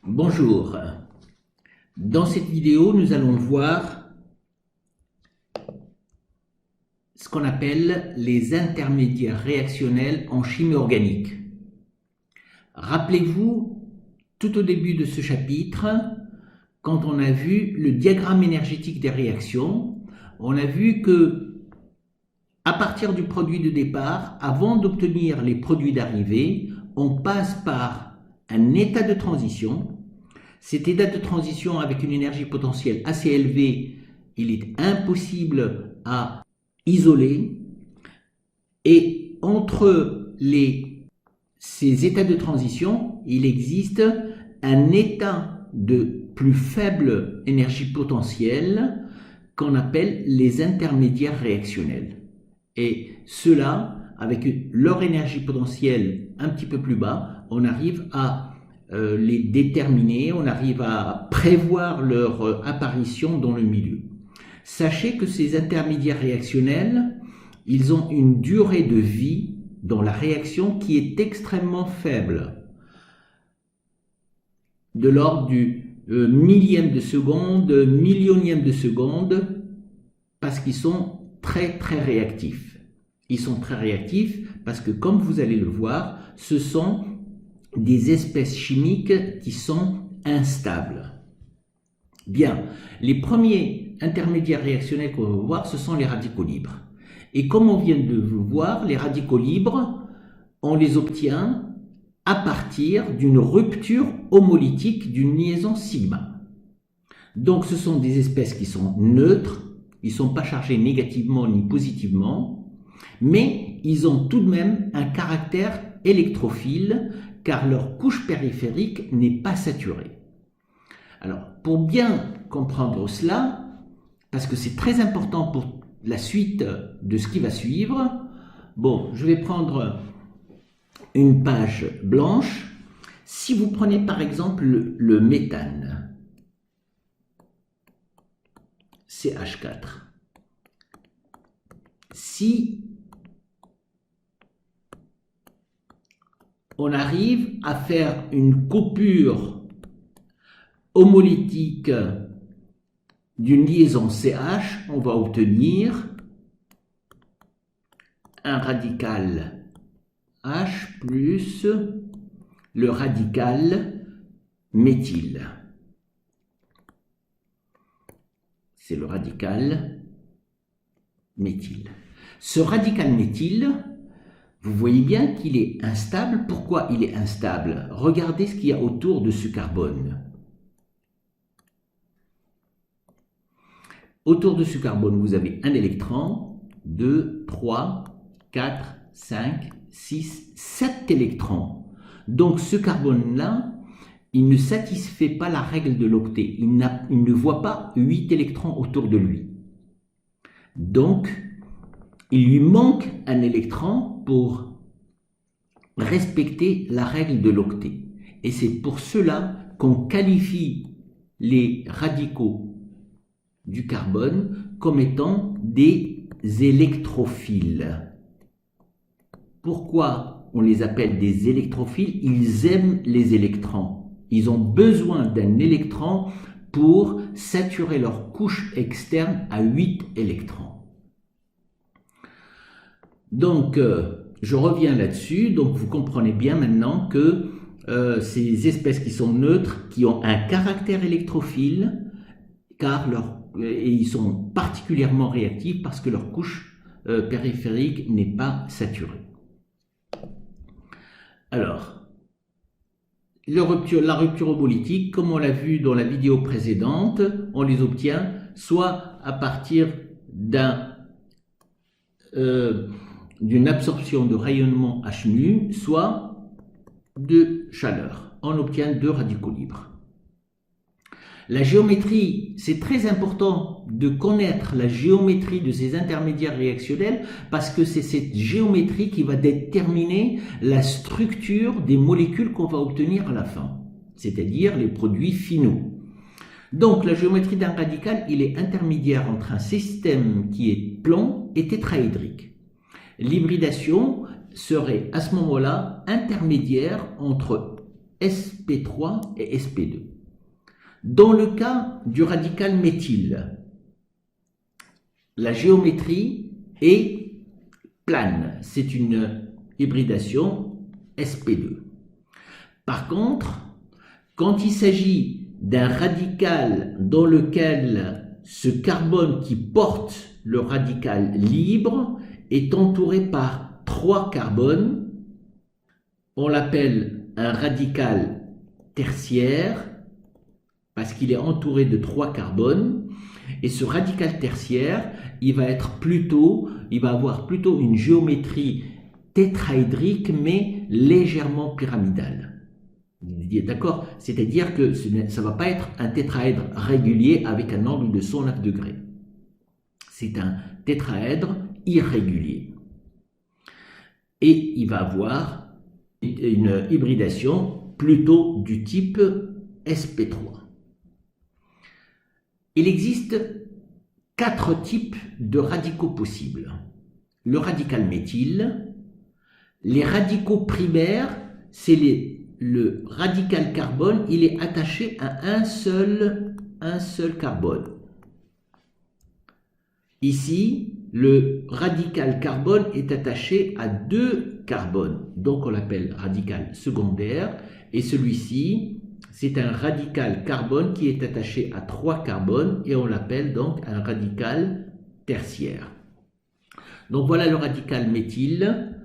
Bonjour. Dans cette vidéo, nous allons voir ce qu'on appelle les intermédiaires réactionnels en chimie organique. Rappelez-vous, tout au début de ce chapitre, quand on a vu le diagramme énergétique des réactions, on a vu que à partir du produit de départ, avant d'obtenir les produits d'arrivée, on passe par un état de transition. Cet état de transition avec une énergie potentielle assez élevée, il est impossible à isoler. Et entre ces états de transition, il existe un état de plus faible énergie potentielle qu'on appelle les intermédiaires réactionnels. Et ceux-là, avec leur énergie potentielle un petit peu plus bas, on arrive à les déterminer, on arrive à prévoir leur apparition dans le milieu. Sachez que ces intermédiaires réactionnels, ils ont une durée de vie dans la réaction qui est extrêmement faible, de l'ordre du millième de seconde, millionième de seconde, parce qu'ils sont très réactifs. Ils sont très réactifs parce que, comme vous allez le voir, ce sont des espèces chimiques qui sont instables. Bien, les premiers intermédiaires réactionnels qu'on va voir, ce sont les radicaux libres. Et comme on vient de vous voir, les radicaux libres, on les obtient à partir d'une rupture homolytique d'une liaison sigma. Donc ce sont des espèces qui sont neutres, ils ne sont pas chargés négativement ni positivement, mais ils ont tout de même un caractère électrophile car leur couche périphérique n'est pas saturée. Alors, pour bien comprendre cela, parce que c'est très important pour la suite de ce qui va suivre, bon, je vais prendre une page blanche. Si vous prenez par exemple le méthane, CH4, si on arrive à faire une coupure homolytique d'une liaison CH, on va obtenir un radical H plus le radical méthyle. C'est le radical méthyle. Ce radical méthyle, vous voyez bien qu'il est instable. Pourquoi il est instable? Regardez ce qu'il y a autour de ce carbone. Autour de ce carbone, vous avez un électron, 2, 3, 4, 5, 6, 7 électrons. Donc ce carbone-là, il ne satisfait pas la règle de l'octet. Il ne voit pas 8 électrons autour de lui. Donc, il lui manque un électron pour respecter la règle de l'octet. Et c'est pour cela qu'on qualifie les radicaux du carbone comme étant des électrophiles. Pourquoi on les appelle des électrophiles? Ils aiment les électrons. Ils ont besoin d'un électron pour saturer leur couche externe à 8 électrons. Donc, je reviens là-dessus. Donc, vous comprenez bien maintenant que ces espèces qui sont neutres, qui ont un caractère électrophile, et ils sont particulièrement réactifs parce que leur couche périphérique n'est pas saturée. Alors, la rupture homolytique, comme on l'a vu dans la vidéo précédente, on les obtient soit à partir d'une absorption de rayonnement H nu, soit de chaleur. On obtient deux radicaux libres. La géométrie, c'est très important de connaître la géométrie de ces intermédiaires réactionnels parce que c'est cette géométrie qui va déterminer la structure des molécules qu'on va obtenir à la fin, c'est-à-dire les produits finaux. Donc la géométrie d'un radical, il est intermédiaire entre un système qui est plan et tétraédrique. L'hybridation serait à ce moment-là intermédiaire entre sp3 et sp2. Dans le cas du radical méthyle, la géométrie est plane, c'est une hybridation sp2. Par contre, quand il s'agit d'un radical dans lequel ce carbone qui porte le radical libre est entouré par 3 carbones, on l'appelle un radical tertiaire parce qu'il est entouré de 3 carbones. Et ce radical tertiaire, il va avoir plutôt une géométrie tétraédrique mais légèrement pyramidale. D'accord? C'est-à-dire que ça ne va pas être un tétraèdre régulier avec un angle de 109 degrés. C'est un tétraèdre irrégulier. Et il va avoir une hybridation plutôt du type sp3. Il existe 4 types de radicaux possibles. Le radical méthyle, les radicaux primaires, c'est le radical carbone, il est attaché à un seul carbone. Ici, le radical carbone est attaché à 2 carbones, donc on l'appelle radical secondaire, et celui-ci, c'est un radical carbone qui est attaché à 3 carbones, et on l'appelle donc un radical tertiaire. Donc voilà le radical méthyle,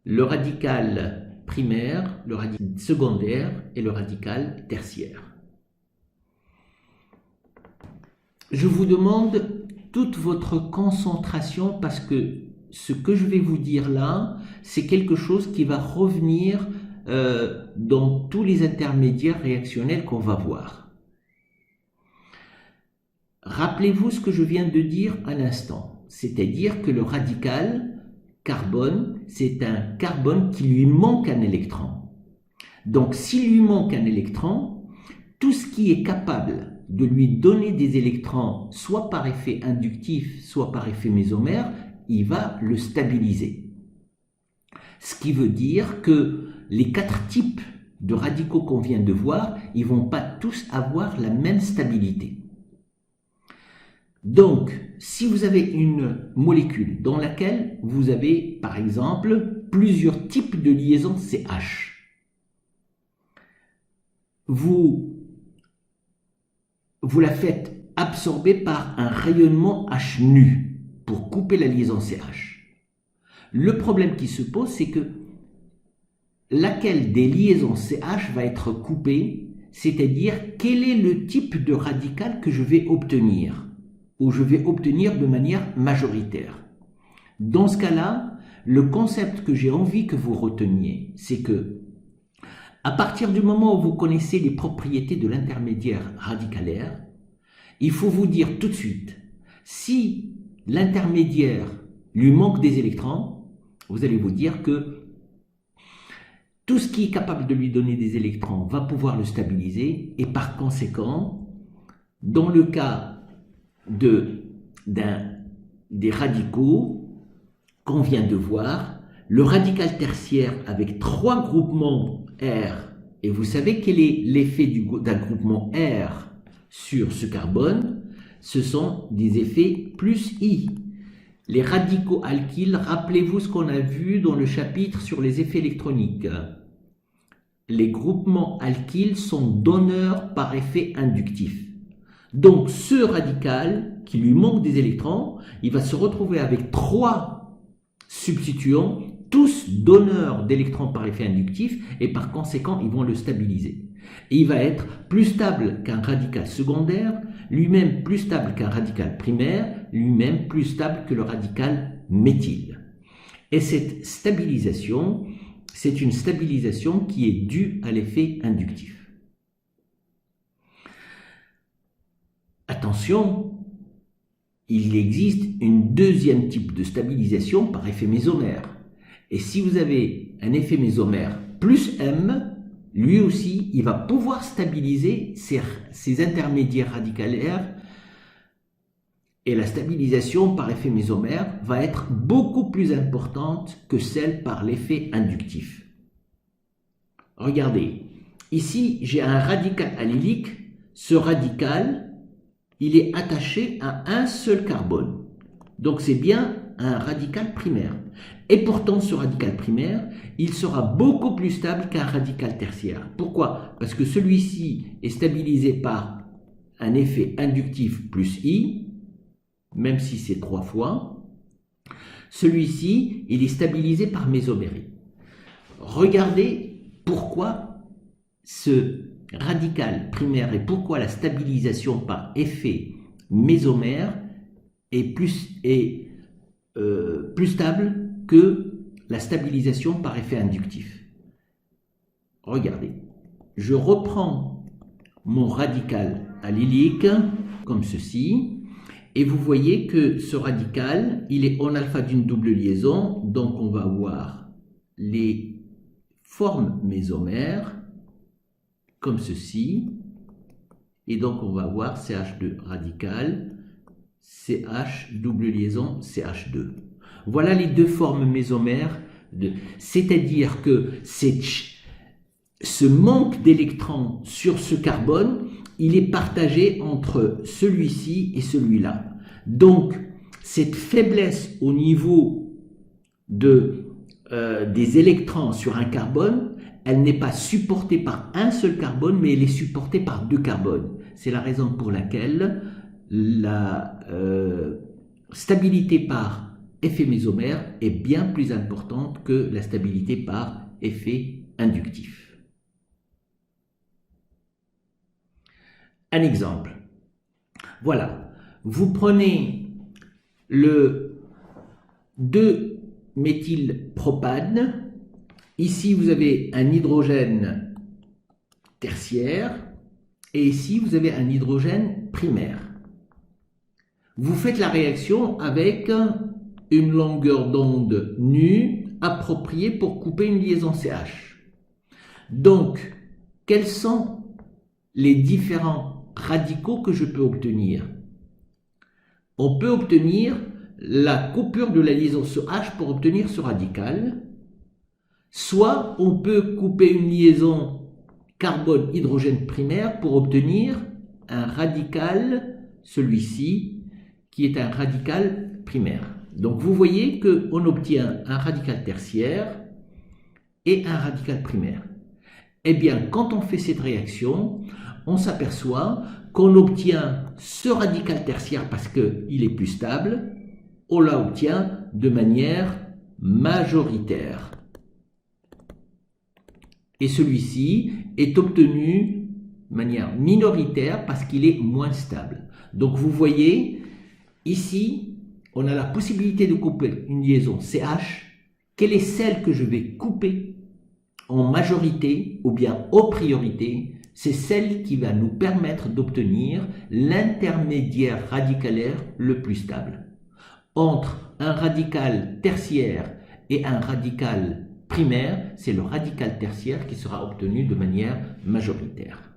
le radical primaire, le radical secondaire et le radical tertiaire. Je vous demande toute votre concentration parce que ce que je vais vous dire là, c'est quelque chose qui va revenir dans tous les intermédiaires réactionnels qu'on va voir. Rappelez-vous ce que je viens de dire à l'instant, c'est-à-dire que le radical carbone, c'est un carbone qui lui manque un électron. Donc s'il lui manque un électron, tout ce qui est capable de lui donner des électrons, soit par effet inductif, soit par effet mésomère, il va le stabiliser. Ce qui veut dire que les 4 types de radicaux qu'on vient de voir, ils ne vont pas tous avoir la même stabilité. Donc, si vous avez une molécule dans laquelle vous avez, par exemple, plusieurs types de liaisons CH, vous la faites absorber par un rayonnement H nu pour couper la liaison CH. Le problème qui se pose, c'est que laquelle des liaisons CH va être coupée, c'est-à-dire quel est le type de radical que je vais obtenir, ou je vais obtenir de manière majoritaire. Dans ce cas-là, le concept que j'ai envie que vous reteniez, c'est que à partir du moment où vous connaissez les propriétés de l'intermédiaire radicalaire, il faut vous dire tout de suite, si l'intermédiaire lui manque des électrons, vous allez vous dire que tout ce qui est capable de lui donner des électrons va pouvoir le stabiliser et par conséquent, dans le cas des radicaux qu'on vient de voir, le radical tertiaire avec 3 groupements R, et vous savez quel est l'effet d'un groupement R sur ce carbone, ce sont des effets plus I. Les radicaux alkyles, rappelez-vous ce qu'on a vu dans le chapitre sur les effets électroniques. Les groupements alkyles sont donneurs par effet inductif. Donc ce radical qui lui manque des électrons, il va se retrouver avec 3 substituants, tous donneurs d'électrons par effet inductif, et par conséquent ils vont le stabiliser. Et il va être plus stable qu'un radical secondaire, lui-même plus stable qu'un radical primaire, lui-même plus stable que le radical méthyle. Et cette stabilisation, c'est une stabilisation qui est due à l'effet inductif. Attention, il existe une deuxième type de stabilisation par effet mésomère. Et si vous avez un effet mésomère plus M, lui aussi, il va pouvoir stabiliser ces intermédiaires radicalaires et la stabilisation par effet mésomère va être beaucoup plus importante que celle par l'effet inductif. Regardez, Ici, j'ai un radical allylique. Ce radical, il est attaché à un seul carbone. Donc, c'est bien un radical primaire. Et pourtant, ce radical primaire, il sera beaucoup plus stable qu'un radical tertiaire. Pourquoi? Parce que celui-ci est stabilisé par un effet inductif plus I, même si c'est 3 fois. Celui-ci, il est stabilisé par mésomérie. Regardez pourquoi ce radical primaire et pourquoi la stabilisation par effet mésomère est plus stable que la stabilisation par effet inductif. Regardez, je reprends mon radical allylique comme ceci, et vous voyez que ce radical, il est en alpha d'une double liaison, donc on va avoir les formes mésomères comme ceci, et donc on va avoir CH2 radical, CH double liaison CH2. Voilà les deux formes mésomères, c'est-à-dire que ce manque d'électrons sur ce carbone, il est partagé entre celui-ci et celui-là. Donc, cette faiblesse au niveau des électrons sur un carbone, elle n'est pas supportée par un seul carbone, mais elle est supportée par deux carbones. C'est la raison pour laquelle la stabilité par effet mésomère est bien plus importante que la stabilité par effet inductif. Un exemple. Voilà, vous prenez le 2-méthylpropane. Ici, vous avez un hydrogène tertiaire et ici, vous avez un hydrogène primaire. Vous faites la réaction avec une longueur d'onde nue appropriée pour couper une liaison CH. Donc, quels sont les différents radicaux que je peux obtenir? On peut obtenir la coupure de la liaison CH pour obtenir ce radical, soit on peut couper une liaison carbone-hydrogène primaire pour obtenir un radical, celui-ci, qui est un radical primaire. Donc vous voyez qu'on obtient un radical tertiaire et un radical primaire. Eh bien, quand on fait cette réaction, on s'aperçoit qu'on obtient ce radical tertiaire parce qu'il est plus stable, on l'obtient de manière majoritaire. Et celui-ci est obtenu de manière minoritaire parce qu'il est moins stable. Donc vous voyez, ici, on a la possibilité de couper une liaison CH. Quelle est celle que je vais couper en majorité ou bien en priorité? C'est celle qui va nous permettre d'obtenir l'intermédiaire radicalaire le plus stable. Entre un radical tertiaire et un radical primaire, c'est le radical tertiaire qui sera obtenu de manière majoritaire.